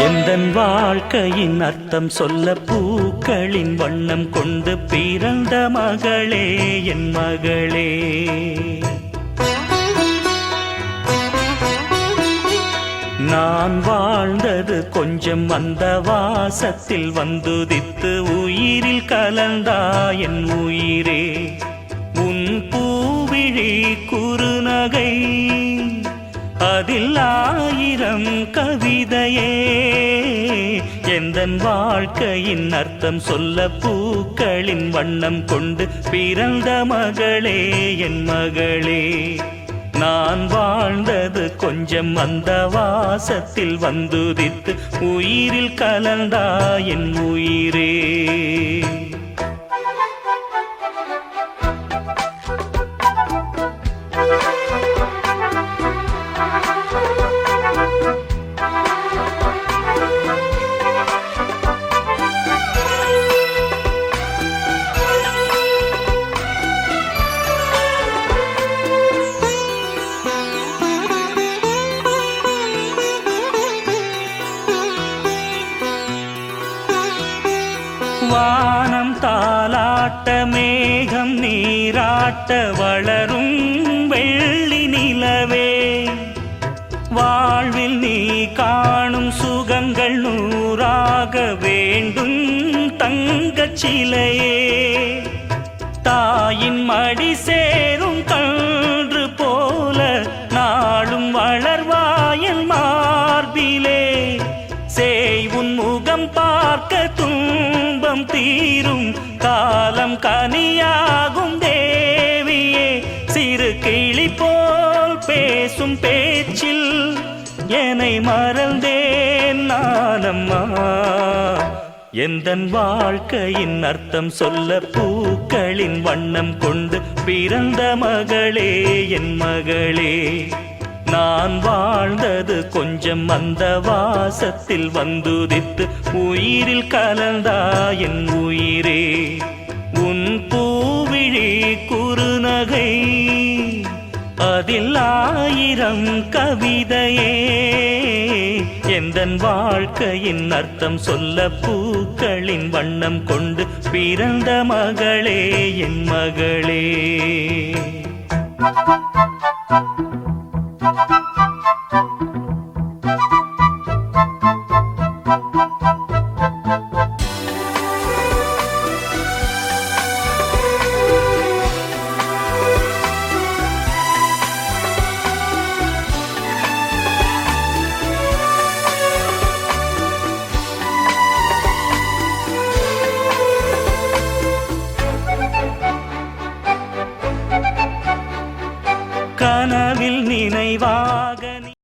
எந்தன் வாழ்க்கையின் அர்த்தம் சொல்ல பூக்களின் வண்ணம் கொண்டு பிறந்த மகளே என் மகளே. நான் வாழ்ந்தது கொஞ்சம் அந்த வாசத்தில் வந்துதித்து உயிரில் கலந்தா என் உயிரே. உன் பூவிழி குறுநகை அதில் ஆயிரம் கவிதையே. எந்தன் வாழ்க்கையின் அர்த்தம் சொல்ல பூக்களின் வண்ணம் கொண்டு பிறந்த மகளே என் மகளே. நான் வாழ்ந்தது கொஞ்சம் அந்த வாசத்தில் வந்துதித்து உயிரில் கலந்தா என் உயிரே. வானம் தாலாட்ட மேகம் நீராட்ட வளரும் வெள்ளி நிலவே. வாழ்வில் நீ காணும் சுகங்கள் நூறாக வேண்டும் தங்கச் சிலையே. தாயின் மடி சேரும் கன்று போல நாளும் வளர்வாயல் மார்பிலே. சேய் உன் முகம் பார்க்க துன்பம் தீரும் காலம் கனியாகும் தேவியே. சிறு கிளி போல் பேசும் பேச்சில் என்னை மறந்தேன் நானம்மா. எந்தன் வாழ்க்கையின் அர்த்தம் சொல்ல பூக்களின் வண்ணம் கொண்டு பிறந்த மகளே என் மகளே. நான் வாழ்ந்தது கொஞ்சம் அந்த வாசத்தில் வந்துதித்து உயிரில் கலந்தா என் உயிரே. உன் பூவிழி குறுநகை அதில் ஆயிரம் கவிதையே. எந்தன் வாழ்க்கையின் அர்த்தம் சொல்ல பூக்களின் வண்ணம் கொண்டு பிறந்த மகளே என் மகளே. கனவில் நினைவாக